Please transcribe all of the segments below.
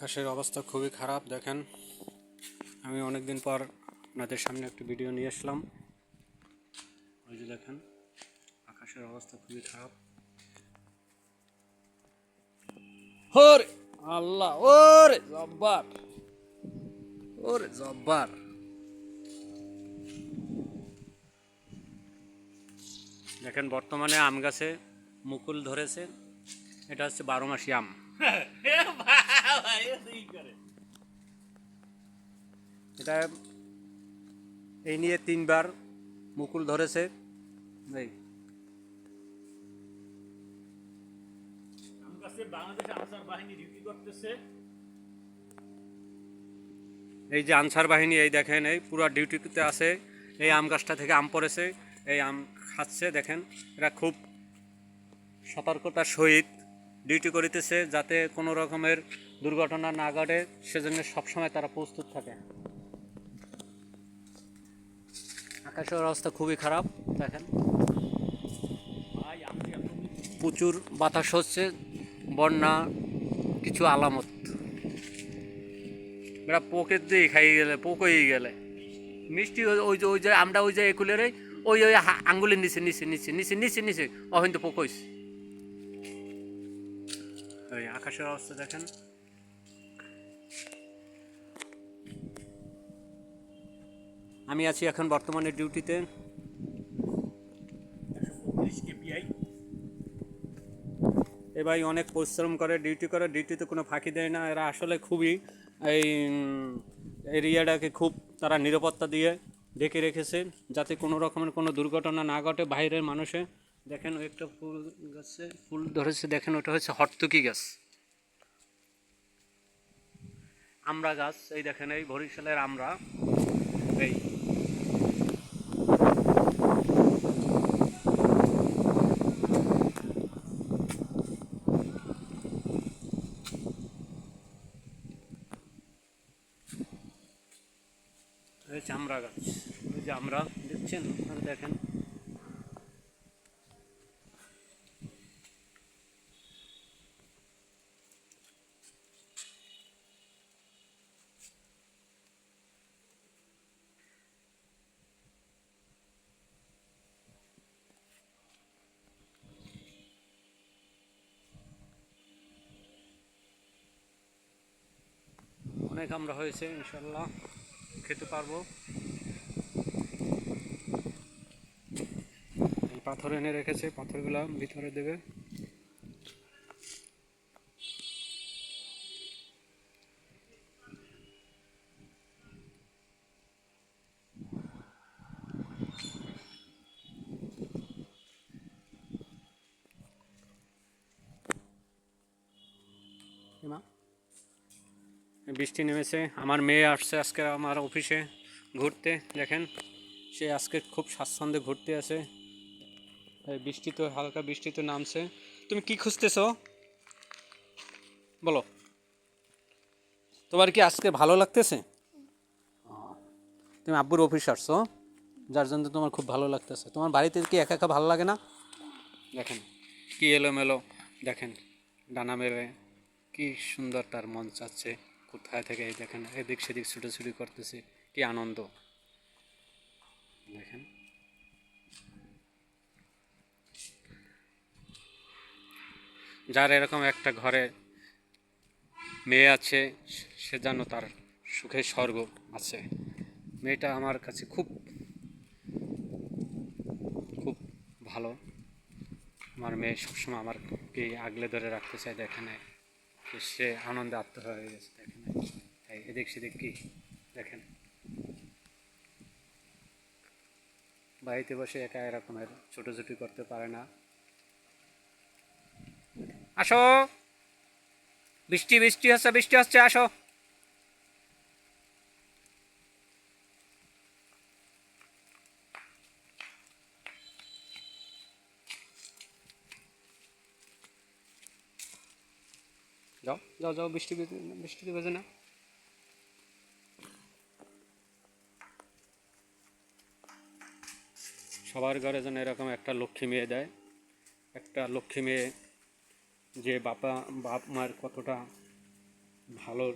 আকাশের অবস্থা খুবই খারাপ দেখেন। আমি অনেকদিন পর আপনাদের সামনে একটি ভিডিও নিয়ে আসলাম। ওই যে দেখেন আকাশের অবস্থা খুবই খারাপ। ওরে আল্লাহ, ওরে জব্বার, ওরে জব্বার। দেখেন বর্তমানে আম গাছে মুকুল ধরেছে। এটা হচ্ছে 12 মাসি আম। এটা এই নিয়ে 3বার মুকুল ধরেছে। এই এই যে আনসার বাহিনী, এই দেখেন এই পুরো ডিউটিতে আছে। এই আম গাছটা থেকে আম পড়েছে, এই আম খাচ্ছে। দেখেন এরা খুব সতর্কতার সহিত ডিউটি করিতেছে যাতে কোনো রকমের দুর্ঘটনা না ঘটে, সেজন্য সবসময় তারা প্রস্তুত থাকে। আকাশের অবস্থা খুবই খারাপ দেখেন, প্রচুর বাতাস হচ্ছে, বন্যা কিছু আলামত। এরা পোকের দিয়ে খাইয়ে গেলে, পোক হয়ে গেলে মিষ্টি। ওই যে আমরা ওই যে একুলের ওই ওই আঙ্গুলের নিচে নিচে নিচে নিচে নিচে নিচে অহিন্ত পোক হয়েছে। ওই আকাশের অবস্থা দেখেন। আমি আছি এখন বর্তমানে ডিউটিতে। এ ভাই অনেক পরিশ্রম করে, ডিউটি করে, ডিউটিতে কোনো ফাঁকি দেয় না। এরা আসলে খুবই এই এরিয়াটাকে খুব তারা নিরাপত্তা দিয়ে ঢেকে রেখেছে যাতে কোনো রকমের কোনো দুর্ঘটনা না ঘটে। বাইরের মানুষে দেখেন ওই একটা ফুল গাছে ফুল ধরেছে, দেখেন ওটা হচ্ছে হর্তুকি গাছ, আমড়া গাছ। এই দেখেন এই বরিশালের আমড়া। এই চামড়া গাছ, ওই যে আমরা দেখছেন আপনারা দেখেন। অনেক আমরা হয়েছে, ইনশাল্লাহ খেতে পারবো। এই পাথর এনে রেখেছে, পাথরগুলো ভিতরে দেবে। বৃষ্টি নেমেছে। আমার মেয়ে আসছে আজকে আমার অফিসে ঘুরতে, দেখেন সে আজকে খুব স্বাচ্ছন্দ্যে ঘুরতে আছে। বৃষ্টি তো হালকা বৃষ্টি তো নামছে। তুমি কি খুঁজতেছো বলো? তোমার কি আজকে ভালো লাগতেছে? তুমি আব্বুর অফিস আসছো, যার জন্য তোমার খুব ভালো লাগতেছে। তোমার বাড়িতে কি একা একা ভালো লাগে না? দেখেন কি এলোমেলো, দেখেন ডানা মেলে কি সুন্দর তার মন চাচ্ছে কোথায় থেকে। এই দেখেন এদিক সেদিক ছুটোছুটি করতেছে, কি আনন্দ দেখেন। যার এরকম একটা ঘরে মেয়ে আছে, সে যেন তার সুখের স্বর্গ আছে। মেয়েটা আমার কাছে খুব খুব ভালো। আমার মেয়ে সবসময় আমাকে আগলে ধরে রাখতে চায়। দেখেন সে আনন্দে আত্মহারা হয়ে গেছে। দেখেন এদিক সেদিক কি দেখেন, বাড়িতে বসে একা এরকমের ছোটোছুটি করতে পারে না। আসো, বৃষ্টি বৃষ্টি হচ্ছে, বৃষ্টি হচ্ছে, আসো। যাও যাও যাও, বৃষ্টিতে ভেজে না। সবার ঘরে যেন এরকম একটা লক্ষ্মী মেয়ে দেয়। একটা লক্ষ্মী মেয়ে যে বাপ মার কতটা ভালো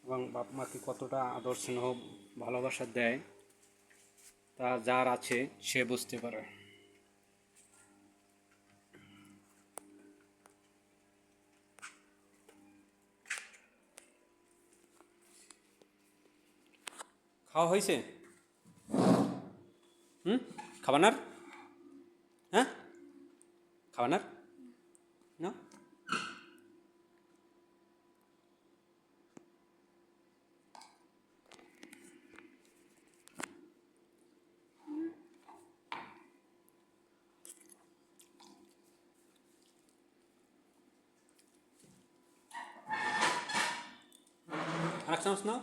এবং বাপ মাকে কতটা আদর স্নেহ ভালোবাসা দেয় তা যার আছে সে বুঝতে পারে। খাওয়া হয়েছে? খাবানার? হ্যাঁ, খাবানার না? আরেক চামচ নাও।